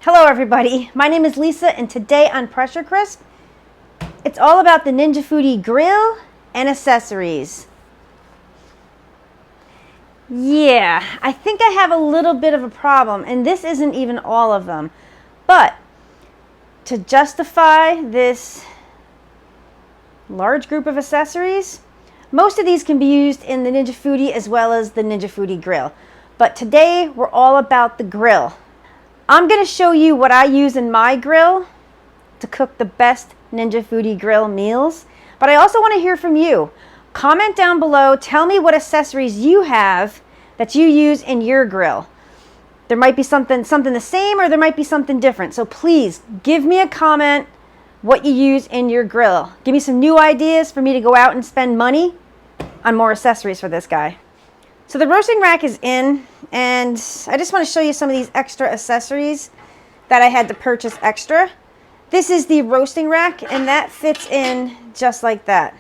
Hello everybody, my name is Lisa and today on Pressure Crisp, it's all about the Ninja Foodi Grill and accessories. Yeah, I think I have a little bit of a problem and this isn't even all of them. But to justify this large group of accessories, most of these can be used in the Ninja Foodi as well as the Ninja Foodi Grill. But today we're all about the grill. I'm going to show you what I use in my grill to cook the best Ninja Foodi Grill meals. But I also want to hear from you. Comment down below. Tell me what accessories you have that you use in your grill. There might be something the same or there might be something different. So please give me a comment what you use in your grill. Give me some new ideas for me to go out and spend money on more accessories for this guy. So the roasting rack is in, and I just want to show you some of these extra accessories that I had to purchase extra. This is the roasting rack, and that fits in just like that.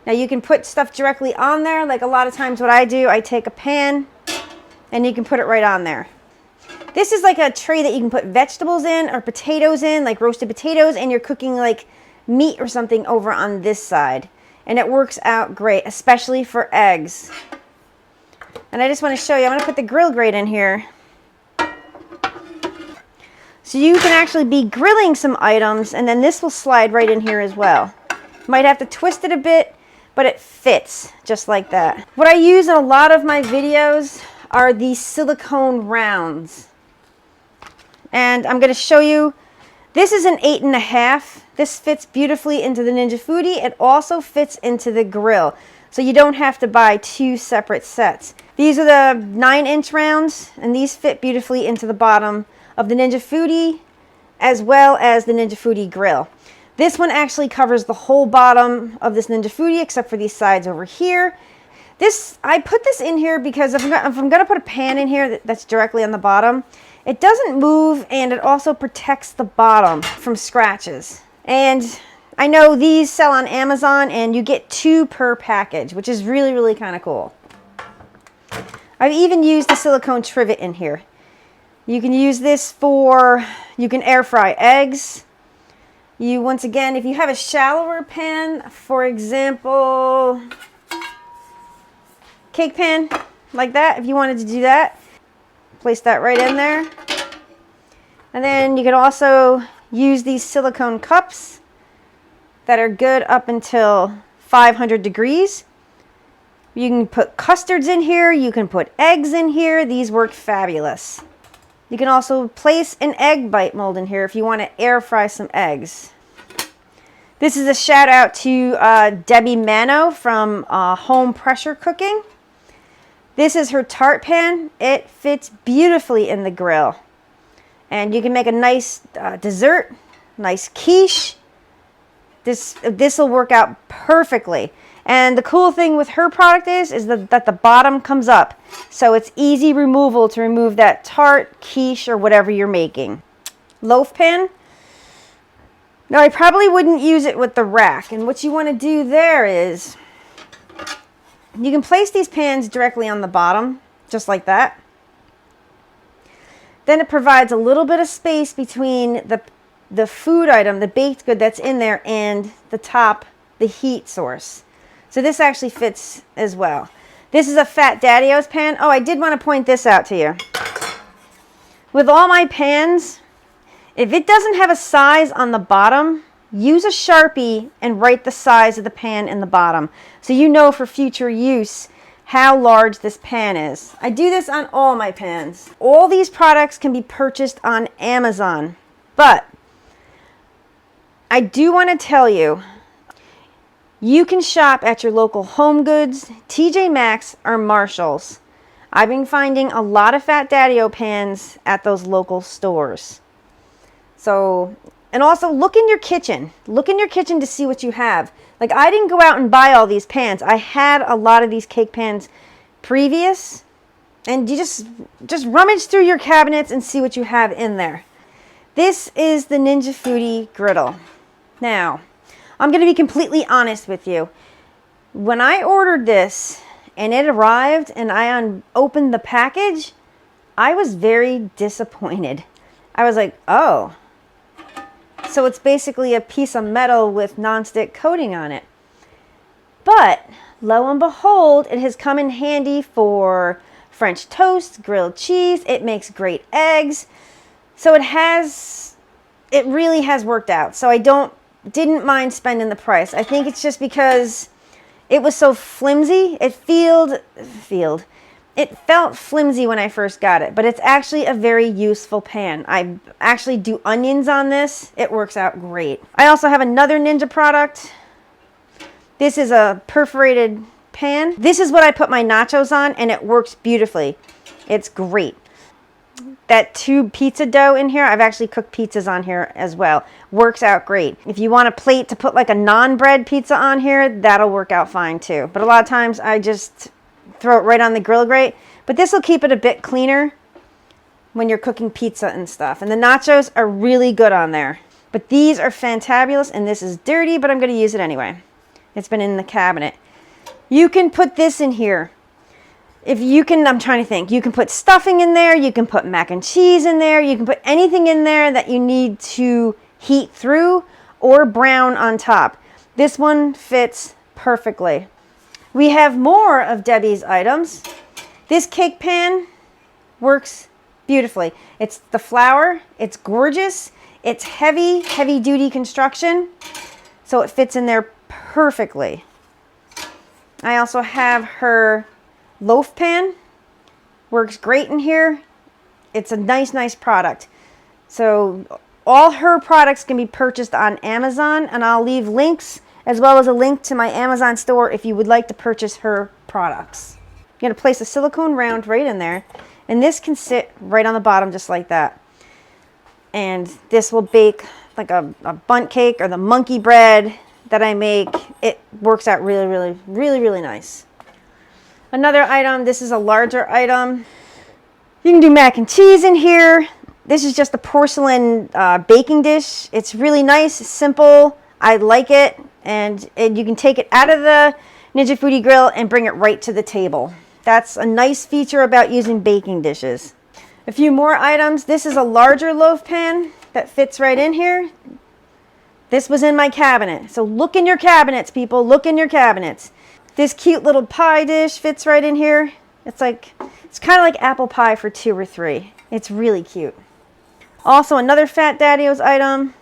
Now you can put stuff directly on there, like a lot of times what I do, I take a pan and you can put it right on there. This is like a tray that you can put vegetables in or potatoes in, like roasted potatoes, and you're cooking like meat or something over on this side. And it works out great, especially for eggs. And I just want to show you, I'm going to put the grill grate in here. So you can actually be grilling some items, and then this will slide right in here as well. Might have to twist it a bit, but it fits just like that. What I use in a lot of my videos are these silicone rounds. And I'm going to show you, this is an 8.5. This fits beautifully into the Ninja Foodi. It also fits into the grill. So you don't have to buy two separate sets. These are the 9-inch rounds, and these fit beautifully into the bottom of the Ninja Foodi as well as the Ninja Foodi Grill. This one actually covers the whole bottom of this Ninja Foodi except for these sides over here. I put this in here because if I'm going to put a pan in here that's directly on the bottom, it doesn't move and it also protects the bottom from scratches. And I know these sell on Amazon and you get 2 per package, which is really, really kind of cool. I've even used the silicone trivet in here. You can use this you can air fry eggs. Once again, if you have a shallower pan, for example, cake pan like that, if you wanted to do that, place that right in there. And then you can also use these silicone cups that are good up until 500 degrees. You can put custards in here. You can put eggs in here. These work fabulous. You can also place an egg bite mold in here if you want to air fry some eggs. This is a shout out to Debbie Mano from Home Pressure Cooking. This is her tart pan. It fits beautifully in the grill. And you can make a nice dessert, nice quiche. This will work out perfectly. And the cool thing with her product is that the bottom comes up. So it's easy removal to remove that tart, quiche, or whatever you're making. Loaf pan. Now I probably wouldn't use it with the rack. And what you want to do there is, you can place these pans directly on the bottom, just like that. Then it provides a little bit of space between the food item, the baked good that's in there, and the top, the heat source. So this actually fits as well. This is a Fat Daddy-O's pan. Oh, I did want to point this out to you. With all my pans, if it doesn't have a size on the bottom, use a Sharpie and write the size of the pan in the bottom so you know for future use how large this pan is. I do this on all my pans. All these products can be purchased on Amazon, but I do want to tell you, you can shop at your local Home Goods, TJ Maxx, or Marshalls. I've been finding a lot of Fat Daddy-O pans at those local stores. So, and also look in your kitchen. Look in your kitchen to see what you have. Like, I didn't go out and buy all these pans. I had a lot of these cake pans previous. And you just rummage through your cabinets and see what you have in there. This is the Ninja Foodi Griddle. Now, I'm going to be completely honest with you. When I ordered this and it arrived and I opened the package, I was very disappointed. I was like, oh. So it's basically a piece of metal with nonstick coating on it. But lo and behold, it has come in handy for French toast, grilled cheese. It makes great eggs. So it really has worked out. So I didn't mind spending the price. I think it's just because it was so flimsy. It felt flimsy when I first got it, but it's actually a very useful pan. I actually do onions on this. It works out great. I also have another Ninja product. This is a perforated pan. This is what I put my nachos on, and it works beautifully. It's great. That tube pizza dough in here, I've actually cooked pizzas on here as well. Works out great. If you want a plate to put like a non-bread pizza on here, that'll work out fine too. But a lot of times I just throw it right on the grill grate. But this will keep it a bit cleaner when you're cooking pizza and stuff. And the nachos are really good on there. But these are fantabulous, and this is dirty, but I'm going to use it anyway. It's been in the cabinet. You can put this in here. I'm trying to think. You can put stuffing in there. You can put mac and cheese in there. You can put anything in there that you need to heat through or brown on top. This one fits perfectly. We have more of Debbie's items. This cake pan works beautifully. It's the flour. It's gorgeous. It's heavy duty construction. So it fits in there perfectly. I also have her loaf pan. Works great in here. It's a nice product. So all her products can be purchased on Amazon, and I'll leave links as well as a link to my Amazon store if you would like to purchase her products. You're going to place a silicone round right in there, and this can sit right on the bottom just like that. And this will bake like a bundt cake or the monkey bread that I make. It works out really nice. Another item, this is a larger item. You can do mac and cheese in here. This is just a porcelain baking dish. It's really nice, simple. I like it. And you can take it out of the Ninja Foodi Grill and bring it right to the table. That's a nice feature about using baking dishes. A few more items. This is a larger loaf pan that fits right in here. This was in my cabinet. So look in your cabinets, people. Look in your cabinets. This cute little pie dish fits right in here. It's kind of like apple pie for 2 or 3. It's really cute. Also, another Fat Daddy-O's item.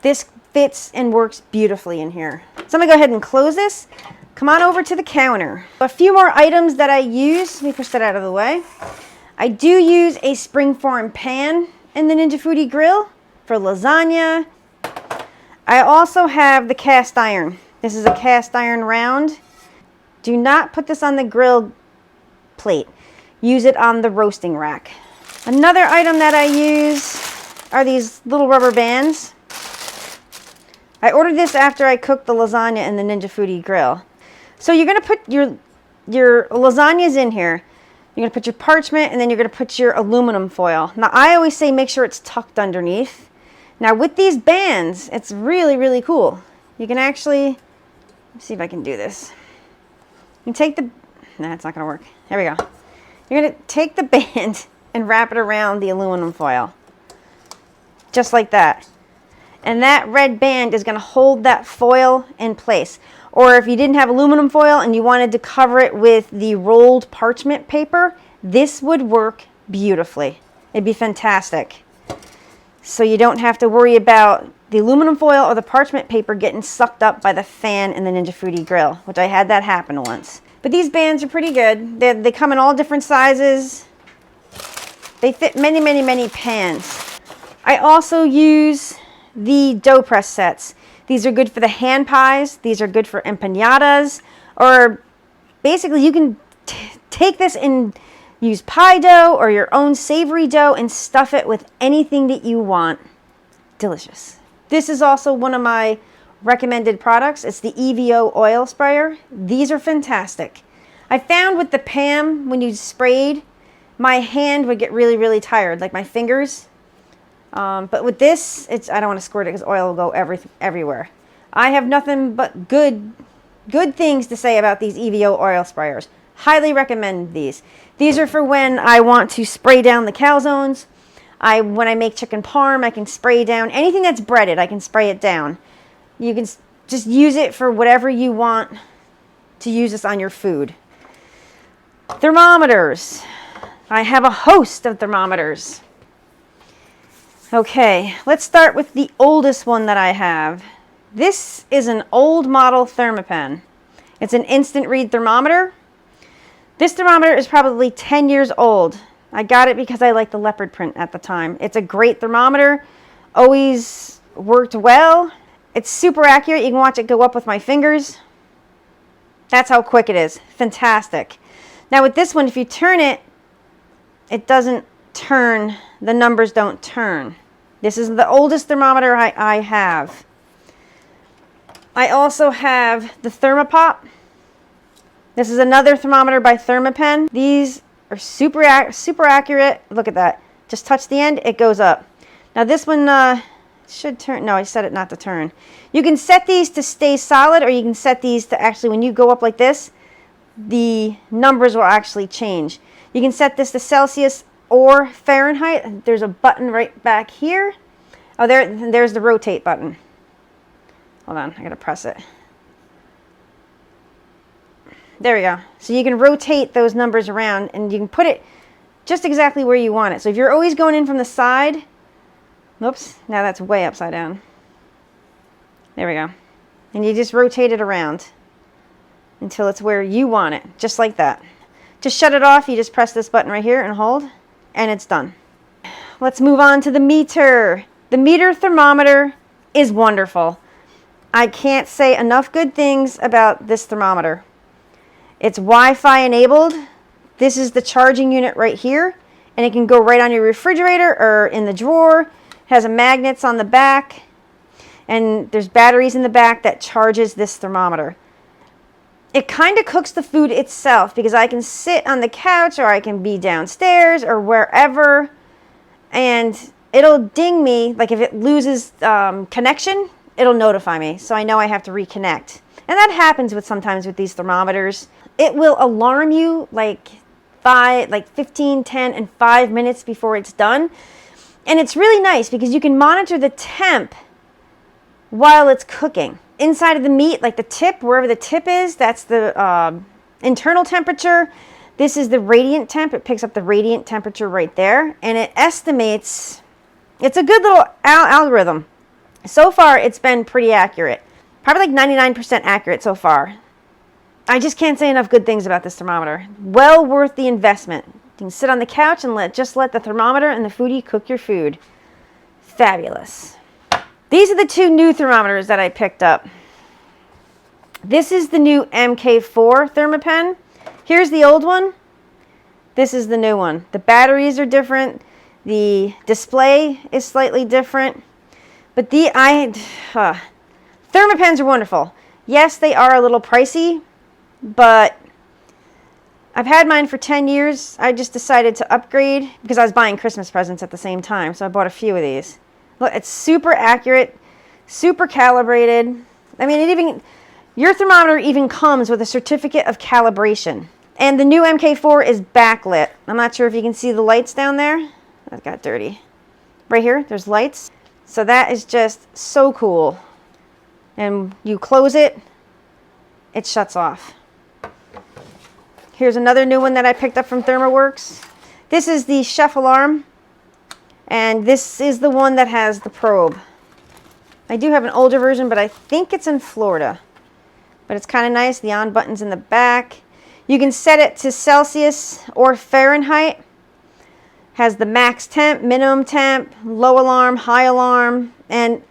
This fits and works beautifully in here. So I'm going to go ahead and close this. Come on over to the counter. A few more items that I use. Let me push that out of the way. I do use a springform pan in the Ninja Foodi Grill for lasagna. I also have the cast iron. This is a cast iron round. Do not put this on the grill plate. Use it on the roasting rack. Another item that I use are these little rubber bands. I ordered this after I cooked the lasagna in the Ninja Foodi Grill. So you're going to put your lasagnas in here. You're going to put your parchment, and then you're going to put your aluminum foil. Now, I always say make sure it's tucked underneath. Now, with these bands, it's really cool. You can actually, let's see if I can do this. You can take nah, it's not going to work. There we go. You're going to take the band and wrap it around the aluminum foil. Just like that. And that red band is going to hold that foil in place. Or if you didn't have aluminum foil and you wanted to cover it with the rolled parchment paper, this would work beautifully. It'd be fantastic. So you don't have to worry about the aluminum foil or the parchment paper getting sucked up by the fan in the Ninja Foodi Grill, which I had that happen once. But these bands are pretty good. They come in all different sizes. They fit many pans. I also use the dough press sets. These are good for the hand pies. These are good for empanadas. Or basically you can take this and use pie dough or your own savory dough and stuff it with anything that you want. Delicious. This is also one of my recommended products. It's the EVO oil sprayer. These are fantastic. I found with the PAM, when you sprayed, my hand would get really tired, like my fingers. But with this, I don't want to squirt it because oil will go everywhere. I have nothing but good things to say about these EVO oil sprayers. Highly recommend these. These are for when I want to spray down the calzones. When I make chicken parm, I can spray down anything that's breaded. I can spray it down. You can just use it for whatever you want to use this on your food. Thermometers. I have a host of thermometers. Okay, let's start with the oldest one that I have. This is an old model Thermapen. It's an instant read thermometer. This thermometer is probably 10 years old. I got it because I liked the leopard print at the time. It's a great thermometer, always worked well. It's super accurate. You can watch it go up with my fingers. That's how quick it is. Fantastic. Now with this one, if you turn it, it doesn't turn. The numbers don't turn. This is the oldest thermometer I have. I also have the Thermopop. This is another thermometer by Thermapen. These are super accurate. Look at that. Just touch the end, it goes up. Now this one should turn. No, I set it not to turn. You can set these to stay solid, or you can set these to actually, when you go up like this, the numbers will actually change. You can set this to Celsius or Fahrenheit. There's a button right back here. Oh, there's the rotate button. Hold on, I gotta press it. There we go. So you can rotate those numbers around and you can put it just exactly where you want it. So if you're always going in from the side, whoops, now that's way upside down. There we go. And you just rotate it around until it's where you want it, just like that. To shut it off, you just press this button right here and hold, and it's done. Let's move on to the meter. The meter thermometer is wonderful. I can't say enough good things about this thermometer. It's Wi-Fi enabled. This is the charging unit right here, and it can go right on your refrigerator or in the drawer. It has magnets on the back, and there's batteries in the back that charges this thermometer. It kind of cooks the food itself because I can sit on the couch or I can be downstairs or wherever, and it'll ding me. Like if it loses connection, it'll notify me, so I know I have to reconnect. And that happens sometimes with these thermometers. It will alarm you like 15, 10, and 5 minutes before it's done. And it's really nice because you can monitor the temp while it's cooking. Inside of the meat, like the tip, wherever the tip is, that's the internal temperature. This is the radiant temp. It picks up the radiant temperature right there. And it estimates, it's a good little algorithm. So far, it's been pretty accurate. Probably like 99% accurate so far. I just can't say enough good things about this thermometer. Well worth the investment. You can sit on the couch and just let the thermometer and the foodie cook your food. Fabulous. These are the two new thermometers that I picked up. This is the new MK4 Thermapen. Here's the old one. This is the new one. The batteries are different. The display is slightly different. But Thermapens are wonderful. Yes, they are a little pricey, but I've had mine for 10 years. I just decided to upgrade because I was buying Christmas presents at the same time, so I bought a few of these. Look, it's super accurate, super calibrated. I mean, your thermometer even comes with a certificate of calibration. And the new MK4 is backlit. I'm not sure if you can see the lights down there. That got dirty. Right here, there's lights. So that is just so cool. And you close it, it shuts off. Here's another new one that I picked up from ThermoWorks. This is the chef alarm, and this is the one that has the probe. I do have an older version, but I think it's in Florida. But it's kind of nice. The on button's in the back. You can set it to Celsius or Fahrenheit. Has the max temp, minimum temp, low alarm, high alarm, and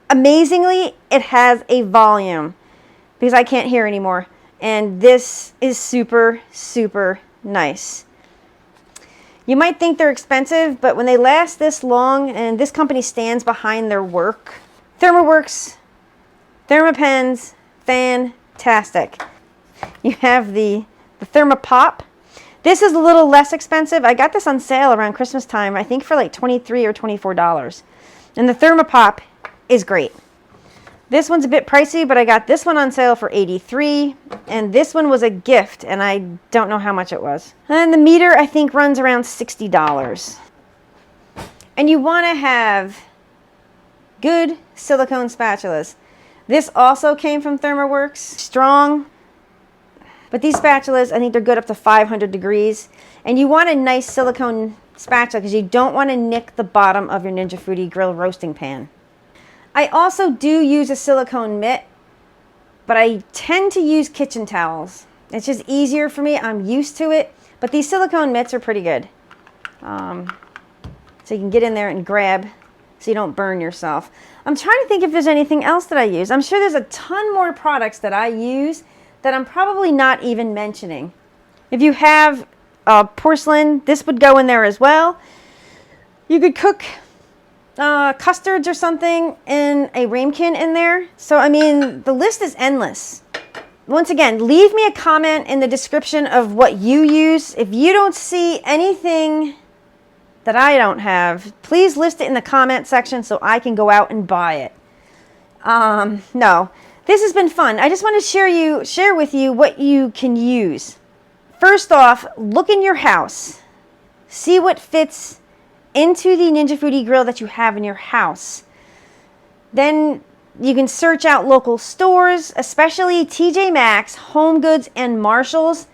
amazingly, it has a volume because I can't hear anymore. And this is super, super nice. You might think they're expensive, but when they last this long, and this company stands behind their work, ThermoWorks, Thermapens, fantastic. You have the Thermopop. This is a little less expensive. I got this on sale around Christmas time, I think for like $23 or $24. And the Thermopop is great. This one's a bit pricey, but I got this one on sale for $83, and this one was a gift, and I don't know how much it was. And the meter, I think, runs around $60. And you want to have good silicone spatulas. This also came from ThermoWorks, strong. But these spatulas, I think they're good up to 500 degrees. And you want a nice silicone spatula because you don't want to nick the bottom of your Ninja Foodi Grill roasting pan. I also do use a silicone mitt, but I tend to use kitchen towels. It's just easier for me. I'm used to it. But these silicone mitts are pretty good. So you can get in there and grab so you don't burn yourself. I'm trying to think if there's anything else that I use. I'm sure there's a ton more products that I use that I'm probably not even mentioning. If you have porcelain, this would go in there as well. You could cook custards or something in a ramekin in there. So, I mean, the list is endless. Once again, leave me a comment in the description of what you use. If you don't see anything that I don't have, please list it in the comment section so I can go out and buy it. No, this has been fun. I just want to share with you what you can use. First off, look in your house. See what fits into the Ninja Foodi Grill that you have in your house. Then you can search out local stores, especially TJ Maxx, Home Goods, and Marshalls.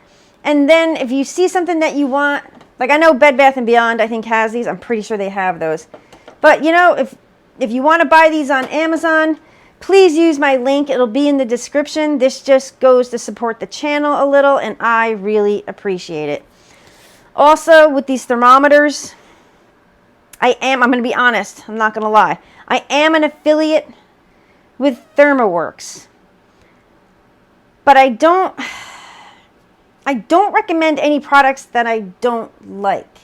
And then if you see something that you want, like I know Bed Bath & Beyond, I think, has these. I'm pretty sure they have those. But, you know, if you want to buy these on Amazon, please use my link. It'll be in the description. This just goes to support the channel a little, and I really appreciate it. Also, with these thermometers, I'm going to be honest. I'm not going to lie. I am an affiliate with ThermoWorks. But I don't recommend any products that I don't like.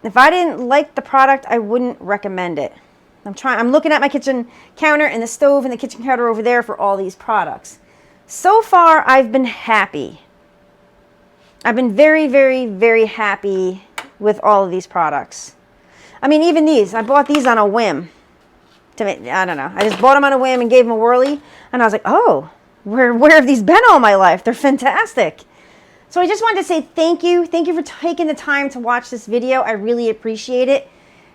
If I didn't like the product, I wouldn't recommend it. I'm looking at my kitchen counter and the stove and the kitchen counter over there for all these products. So far, I've been happy. I've been very, very, very happy with all of these products. I mean, even these. I bought these on a whim. I don't know. I just bought them on a whim and gave them a whirly. And I was like, oh, where have these been all my life? They're fantastic. So I just wanted to say thank you. Thank you for taking the time to watch this video. I really appreciate it.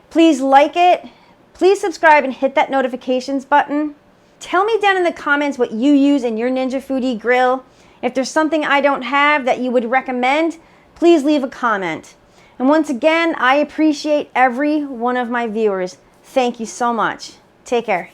Please like it. Please subscribe and hit that notifications button. Tell me down in the comments what you use in your Ninja Foodi Grill. If there's something I don't have that you would recommend, please leave a comment. And once again, I appreciate every one of my viewers. Thank you so much. Take care.